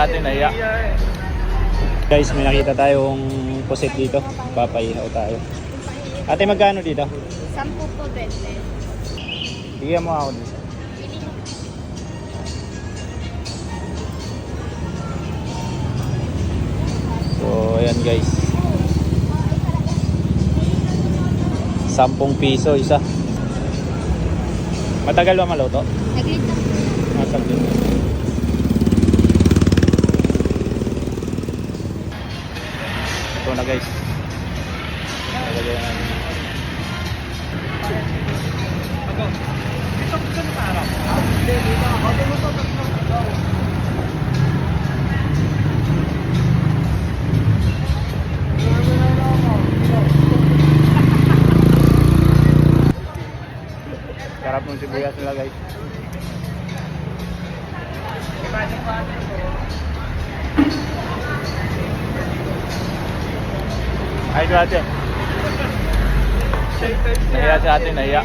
sa atin, nahiya. Guys, may nakita tayong puset dito. Papaihaw tayo. Ate, magkano dito? 10 po, 20. Bigyan mo ako dito. So, ayan guys. 10 piso isa. Matagal ba maluto? Naglit na po. Masaglit. Ito na guys. Nalagay na. Sarap ng sibuyas nila guys. Ay, ito ate. Nahiya sa atin, nahiya.